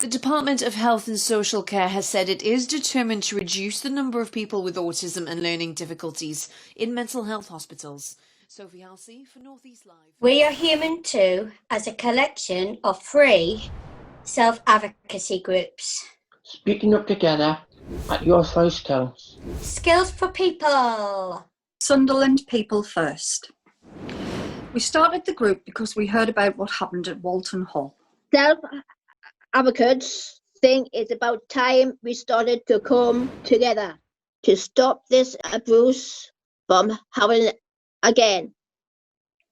The Department of Health and Social Care has said it is determined to reduce the number of people with autism and learning difficulties in mental health hospitals. Sophie Halsey for North East Live. We Are Human Too as a collection of free self-advocacy groups. Speaking up together at your voice counts. Skills for people. Sunderland People First. We started the group because we heard about what happened at Walton Hall. Self-advocates think it's about time we started to come together to stop this abuse from happening again.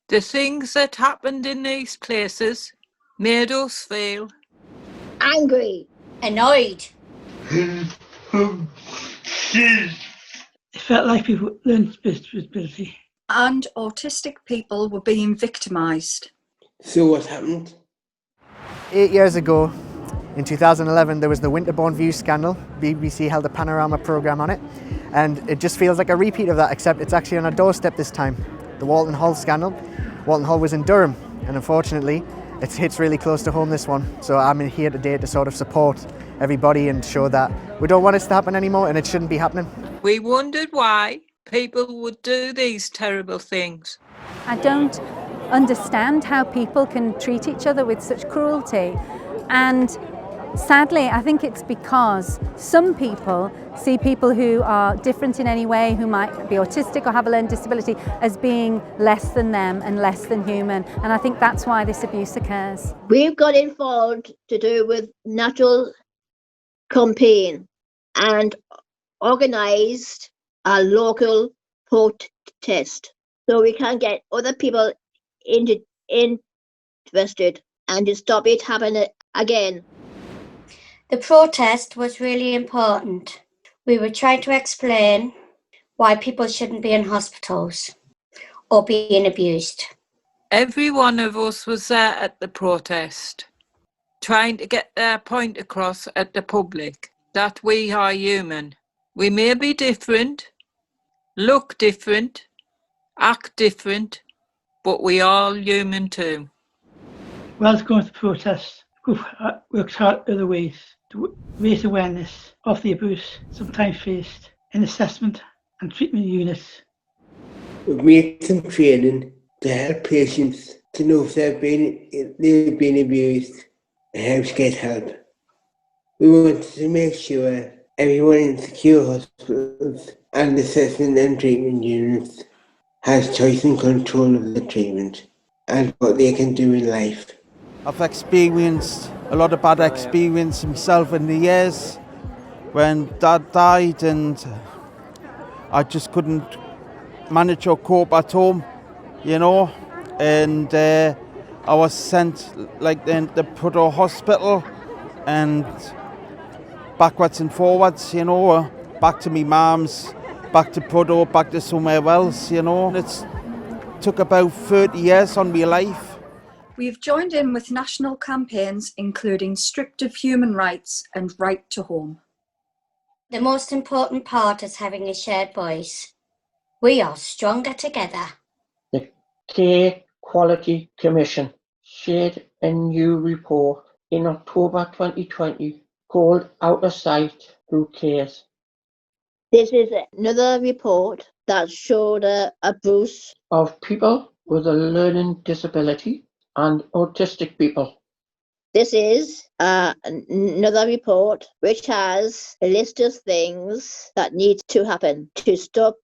The things that happened in these places made us feel Angry, Annoyed. It felt like people with learning disability. And autistic people were being victimised. So what happened? 8 years ago, in 2011, there was the Winterbourne View scandal. BBC held a panorama programme on it, and it just feels like a repeat of that, except it's actually on our doorstep this time. The Walton Hall scandal. Walton Hall was in Durham, and unfortunately, it hits really close to home, this one. So I'm here today to sort of support everybody and show that we don't want this to happen anymore, and it shouldn't be happening. we wondered why people would do these terrible things. I don't understand how people can treat each other with such cruelty, and sadly I think it's because some people see people who are different in any way, who might be autistic or have a learning disability, as being less than them and less than human, and I think that's why this abuse occurs. we've got involved to do with natural campaign and organised a local protest so we can get other people interested and to stop it happening again. The protest was really important. We were trying to explain why people shouldn't be in hospitals or being abused. Every one of us was there at the protest, trying to get their point across at the public that we are human. We may be different, look different, act different, but we are human too. Whilst going to protest, the group worked hard other ways to raise awareness of the abuse sometimes faced in assessment and treatment units. We've made some training to help patients to know if they've been abused and how to get help. We wanted to make sure everyone in secure hospitals and assessment and treatment units has choice and control of the treatment and what they can do in life. I've experienced a lot of bad experience myself in the years when Dad died, and I just couldn't manage or cope at home, you know, and I was sent like then to Prudhoe Hospital and backwards and forwards, you know, back to me mum's, back to Prudhoe, back to somewhere else, you know. It took about 30 years on my life. We've joined in with national campaigns including Strict of Human Rights and Right to Home. The most important part is having a shared voice. We are stronger together. The Care Quality Commission shared a new report in October 2020 called Out of Sight, Who Cares? This is another report that showed abuse Of people with a learning disability and autistic people. This is another report which has a list of things that need to happen to stop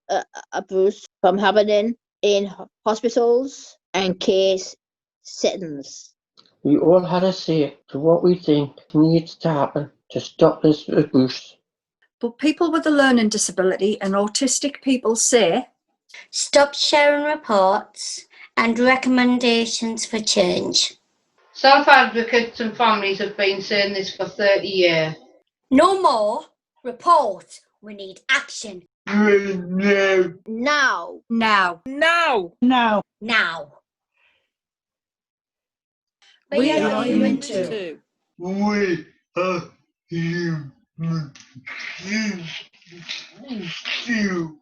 abuse from happening in hospitals and case settings. We all had a say to what we think needs to happen to stop this abuse. But people with a learning disability and autistic people say, stop sharing reports and recommendations for change. Self-advocates and families have been saying this for 30 years. No more report. We need action. Now. now. Now. Now. Now. We are human too. We are human too.